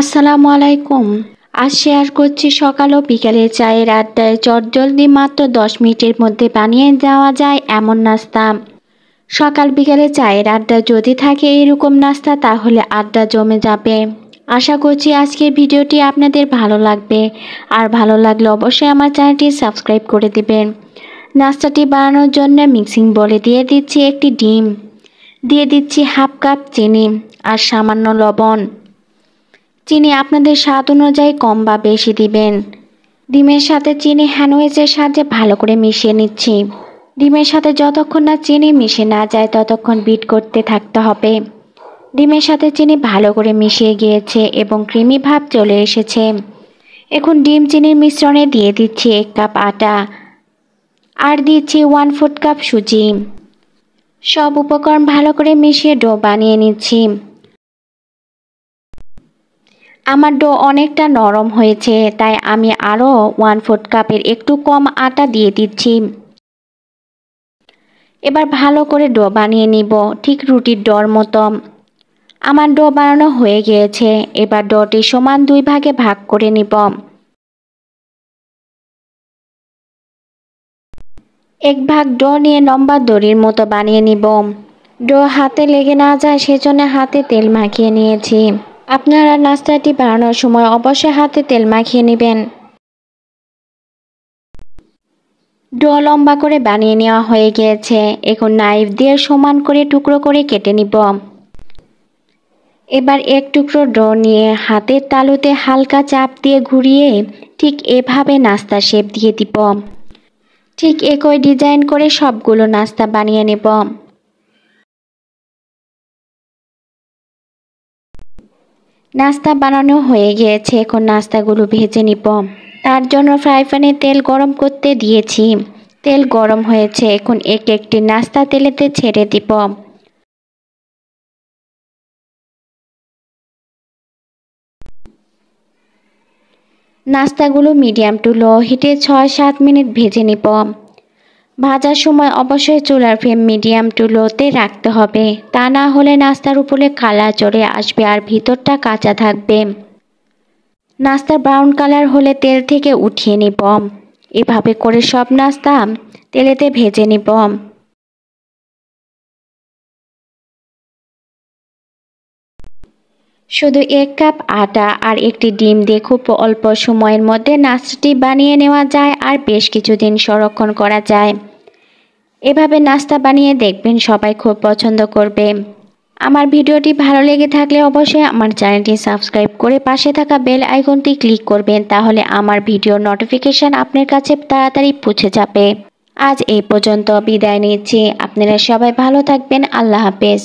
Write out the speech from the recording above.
আসসালামু আলাইকুম। আজ শেয়ার করছি সকাল ও বিকেলের চায়ের আড্ডায় চটজলদি মাত্র 10 মিনিটের মধ্যে বানিয়ে দেওয়া যায় এমন নাস্তা। সকাল বিকেলে চায়ের আড্ডা যদি থাকে এরকম নাস্তা তাহলে আড্ডা জমে যাবে। আশা করছি আজকের ভিডিওটি আপনাদের ভালো লাগবে, আর ভালো লাগলে অবশ্যই আমার চ্যানেলটি সাবস্ক্রাইব করে দিবেন। নাস্তাটি বানানোর জন্য মিক্সিং বলে দিয়ে দিচ্ছি একটি ডিম, দিয়ে দিচ্ছি হাফ কাপ চিনি আর সামান্য লবণ। চিনি আপনাদের স্বাদ অনুযায়ী কম বা বেশি দিবেন। ডিমের সাথে চিনি হ্যান্ডউইচের সাহায্যে ভালো করে মিশিয়ে নিচ্ছি। ডিমের সাথে যতক্ষণ না চিনি মিশে না যায় ততক্ষণ বিট করতে থাকতে হবে। ডিমের সাথে চিনি ভালো করে মিশিয়ে গিয়েছে এবং ক্রিমি ভাব চলে এসেছে। এখন ডিম চিনির মিশ্রণে দিয়ে দিচ্ছি 1 কাপ আটা আর দিচ্ছি 1/4 কাপ সুজি। সব উপকরণ ভালো করে মিশিয়ে ডো বানিয়ে নিচ্ছি। আমার ডো অনেকটা নরম হয়েছে, তাই আমি আরও 1/4 কাপের একটু কম আটা দিয়ে দিচ্ছি। এবার ভালো করে ডো বানিয়ে নিব, ঠিক রুটির ডোর মতো। আমার ডো বানানো হয়ে গিয়েছে। এবার ডোটি সমান 2 ভাগে ভাগ করে নিব। এক ভাগ ডো নিয়ে লম্বা দড়ির মতো বানিয়ে নিব। ডো হাতে লেগে না যায় সেজন্য হাতে তেল মাখিয়ে নিয়েছি। আপনারা নাস্তাটি বানানোর সময় অবশ্যই হাতে তেল মাখিয়ে নেবেন। ডো লম্বা করে বানিয়ে নেওয়া হয়ে গিয়েছে। এখন নাইফ দিয়ে সমান করে টুকরো করে কেটে নিব। এবার এক টুকরো ডো নিয়ে হাতের তালুতে হালকা চাপ দিয়ে ঘুরিয়ে ঠিক এভাবে নাস্তা শেপ দিয়ে দিব। ঠিক একই ডিজাইন করে সবগুলো নাস্তা বানিয়ে নেব। নাস্তা বানানো হয়ে গিয়েছে। এখন নাস্তাগুলো ভেজে নিব। তার জন্য ফ্রাই প্যানে তেল গরম করতে দিয়েছি। তেল গরম হয়েছে। এখন একটি নাস্তা তেলেতে ছেড়ে দিব। নাস্তাগুলো মিডিয়াম টু লো হিটে 6-7 মিনিট ভেজে নিব। ভাজার সময় অবশ্যই চুলার ফ্লেম মিডিয়াম টু লোতে রাখতে হবে, তা না হলে নাস্তার উপরে কালার চলে আসবে আর ভিতরটা কাঁচা থাকবে। নাস্তা ব্রাউন কালার হলে তেল থেকে উঠিয়ে নিব। এভাবে করে সব নাস্তা তেলেতে ভেজে নিব। শুধু 1 কাপ আটা আর একটি ডিম দিয়ে খুব অল্প সময়ের মধ্যে নাস্তাটি বানিয়ে নেওয়া যায় আর বেশ কিছুদিন সংরক্ষণ করা যায়। এভাবে নাস্তা বানিয়ে দেখবেন, সবাই খুব পছন্দ করবে। আমার ভিডিওটি ভালো লেগে থাকলে অবশ্যই আমার চ্যানেলটি সাবস্ক্রাইব করে পাশে থাকা বেল আইকনটি ক্লিক করবেন, তাহলে আমার ভিডিওর নোটিফিকেশন আপনার কাছে তাড়াতাড়ি পৌঁছে যাবে। আজ এই পর্যন্ত বিদায় নিচ্ছি। আপনারা সবাই ভালো থাকবেন। আল্লাহ হাফেজ।